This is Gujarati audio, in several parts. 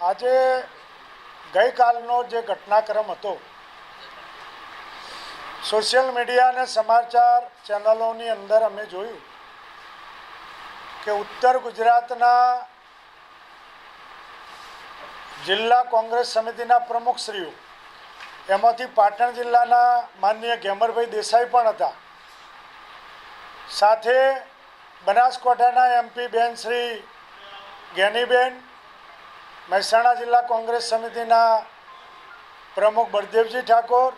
આજે ગઈકાલનો જે ઘટનાક્રમ હતો, સોશિયલ મીડિયા અને સમાચાર ચેનલોની અંદર અમે જોયું કે ઉત્તર ગુજરાતના જિલ્લા કોંગ્રેસ સમિતિના પ્રમુખશ્રીઓ, એમાંથી પાટણ જિલ્લાના માનનીય ગેમરભાઈ દેસાઈ પણ હતા, સાથે બનાસકાંઠાના એમપી બેન શ્રી જ્ઞાનીબેન, મહેસાણા જિલ્લા કોંગ્રેસ સમિતિના પ્રમુખ બળદેવજી ઠાકોર,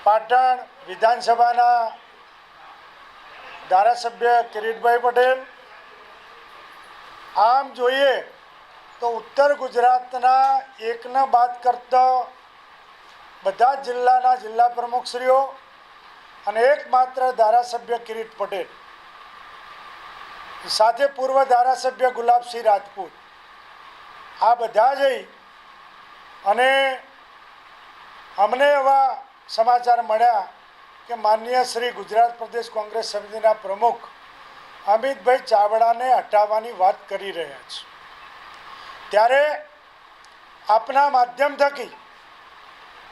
પાટણ વિધાનસભાના ધારાસભ્ય કિરીટભાઈ પટેલ. આમ જોઈએ તો ઉત્તર ગુજરાતના એકના બાદ કરતા બધા જ જિલ્લાના જિલ્લા પ્રમુખશ્રીઓ અને એકમાત્ર ધારાસભ્ય કિરીટ પટેલ, સાથે પૂર્વ ધારાસભ્ય ગુલાબસિંહ રાજપૂત, આ બધા જઈ અને અમને એવા સમાચાર મળ્યા કે માનનીય શ્રી ગુજરાત પ્રદેશ કોંગ્રેસ સમિતિના પ્રમુખ અમિતભાઈ ચાવડાને હટાવવાની વાત કરી રહ્યા છે. ત્યારે આપના માધ્યમ થકી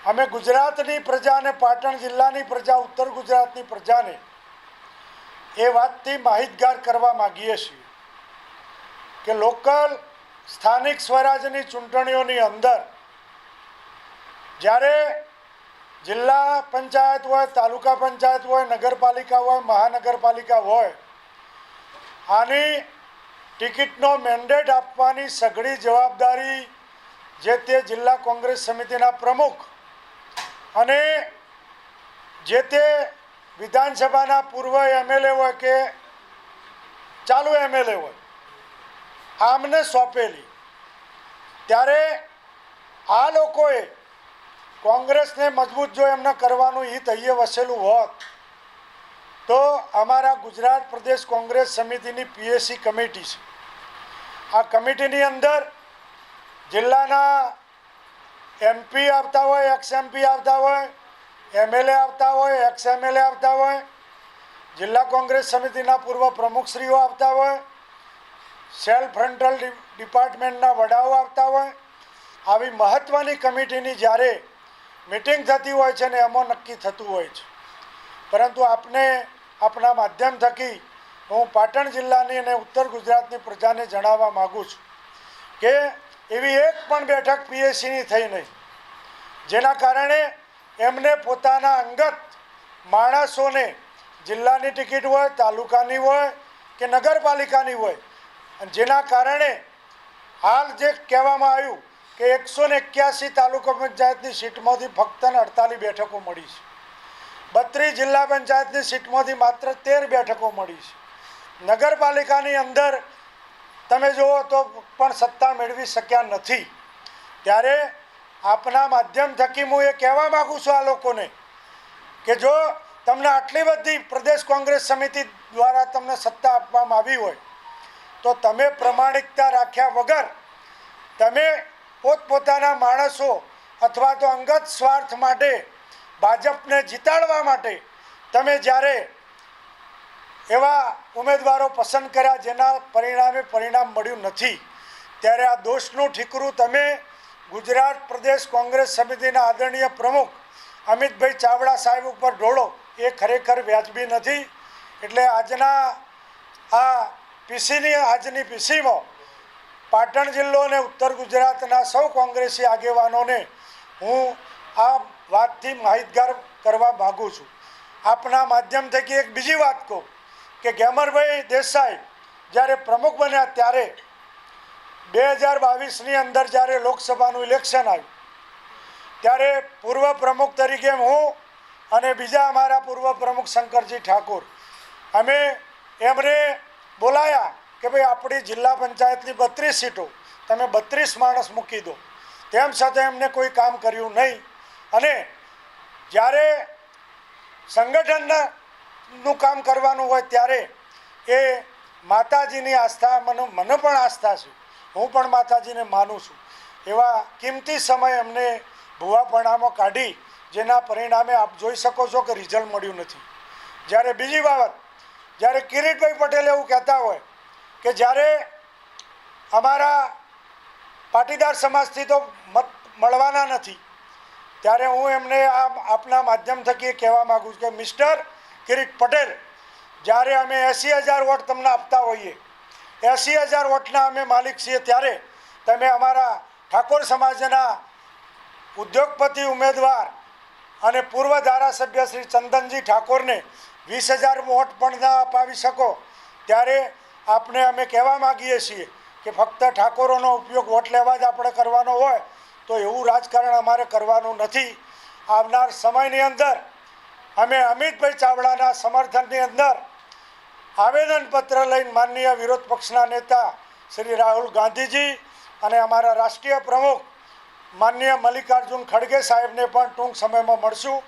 અમે ગુજરાતની પ્રજા અને પાટણ જિલ્લાની પ્રજા, ઉત્તર ગુજરાતની પ્રજાને એ વાતથી માહિતગાર કરવા માગીએ છીએ કે લોકલ સ્થાનિક સ્વરાજ્યની ચૂંટણીઓની અંદર જ્યારે જિલ્લા પંચાયત હોય, તાલુકા પંચાયત હોય, નગરપાલિકા હોય, મહાનગરપાલિકા હોય, આની ટિકિટનો મેન્ડેટ આપવાની સઘળી જવાબદારી જે તે જિલ્લા કોંગ્રેસ સમિતિના પ્રમુખ અને જે તે વિધાનસભાના પૂર્વ એમએલએ હોય કે ચાલુ એમએલએ હોય, આમને સોંપેલી. ત્યારે આ લોકોએ કોંગ્રેસને મજબૂત જો એમને કરવાનું હિત અહીંયા વસેલું હોત તો અમારા ગુજરાત પ્રદેશ કોંગ્રેસ સમિતિની પીએસસી કમિટી છે. આ કમિટીની અંદર જિલ્લાના એમપી આવતા હોય, એક્સ એમપી આવતા હોય, એમએલએ આવતા હોય, એક્સ એમએલએ આવતા હોય, જિલ્લા કોંગ્રેસ સમિતિના પૂર્વ પ્રમુખશ્રીઓ આવતા હોય, સેલ્ફ ફ્રન્ટલ ડિપાર્ટમેન્ટના વડાઓ આવતા હોય. આવી મહત્ત્વની કમિટીની જ્યારે મિટિંગ થતી હોય છે ને એમાં નક્કી થતું હોય છે. પરંતુ આપને આપણા માધ્યમ થકી હું પાટણ જિલ્લાની અને ઉત્તર ગુજરાતની પ્રજાને જણાવવા માગું છું કે એવી એક પણ બેઠક પીએસસીની થઈ નહીં, જેના કારણે એમને પોતાના અંગત માણસોને જિલ્લાની ટિકિટ હોય, તાલુકાની હોય કે નગરપાલિકાની હોય, અને જેના કારણે હાલ જે કહેવામાં આવ્યું કે 181 તાલુકા પંચાયતની સીટમાંથી ફક્ત 48 બેઠકો મળી છે, 32 જિલ્લા પંચાયતની સીટમાંથી માત્ર 13 બેઠકો મળી છે. નગરપાલિકાની અંદર તમે જુઓ તો પણ સત્તા મેળવી શક્યા નથી. ત્યારે આપના માધ્યમ થકી હું એ કહેવા માગું છું આ લોકોને કે જો તમને આટલી બધી પ્રદેશ કોંગ્રેસ સમિતિ દ્વારા તમને સત્તા આપવામાં આવી હોય તો તમે પ્રમાણિકતા રાખ્યા વગર તમે પોતપોતાના માણસો અથવા તો અંગત સ્વાર્થ માટે ભાજપને જીતાડવા માટે તમે જ્યારે એવા ઉમેદવારો પસંદ કર્યા જેના પરિણામ મળ્યું નથી, ત્યારે આ દોષનું ઠીકરું તમે ગુજરાત પ્રદેશ કોંગ્રેસ સમિતિના આદરણીય પ્રમુખ અમિતભાઈ ચાવડા સાહેબ ઉપર ઢોળો એ ખરેખર વ્યાજબી નથી. એટલે આજની પીસીમાં પાટણ જિલ્લો અને ઉત્તર ગુજરાતના સૌ કોંગ્રેસી આગેવાનોને હું આ વાતથી માહિતગાર કરવા માગું છું. આપના માધ્યમ થકી એક બીજી વાત કહું કે ગેમરભાઈ દેસાઈ જ્યારે પ્રમુખ બન્યા ત્યારે 2022ની અંદર જ્યારે લોકસભાનું ઇલેક્શન આવ્યું ત્યારે પૂર્વ પ્રમુખ તરીકે હું અને બીજા અમારા પૂર્વ પ્રમુખ શંકરજી ઠાકોર અમે એમને બોલાયા કે ભાઈ આપણી જિલ્લા પંચાયતની 32 સીટો તમે 32 માણસ મૂકી દો. તેમ છતાં એમને કોઈ કામ કર્યું નહીં. અને જ્યારે સંગઠનનું કામ કરવાનું હોય ત્યારે એ માતાજીની આસ્થા મને પણ આસ્થા છે, હું પણ માતાજીને માનું છું. એવા કિંમતી સમય અમને ભુવાપણામાં કાઢી જેના પરિણામે આપ જોઈ શકો છો કે રિઝલ્ટ મળ્યું નથી. જ્યારે બીજી બાબત, જ્યારે કિરીટભાઈ પટેલ એવું કહેતા હોય કે જ્યારે અમારા પાટીદાર સમાજથી તો મત મળવાના નથી, ત્યારે હું એમને આપના માધ્યમ થકી કહેવા માગું છું કે મિસ્ટર કિરીટ પટેલ, જ્યારે અમે 80,000 વોટ તમને આપતા હોઈએ, 80,000 વોટના અમે માલિક છીએ, ત્યારે તમે અમારા ઠાકોર સમાજના ઉદ્યોગપતિ ઉમેદવાર અને પૂર્વ ધારાસભ્ય શ્રી ચંદનજી ઠાકોરને 20,000 વોટ પણ ના અપાવી શકો, ત્યારે આપને અમે કહેવા માગીએ છીએ કે ફક્ત ઠાકોરોનો ઉપયોગ વોટ લેવા જ આપણે કરવાનો હોય તો એવું રાજકારણ અમારે કરવાનું નથી. આવનાર સમયની અંદર અમે અમિતભાઈ ચાવડાના સમર્થનની અંદર આવેદનપત્ર લઈને માનનીય વિરોધ પક્ષના નેતા શ્રી રાહુલ ગાંધીજી અને અમારા રાષ્ટ્રીય પ્રમુખ માનનીય મલ્લિકાર્જુન ખડગે સાહેબને પણ ટૂંક સમયમાં મળશું.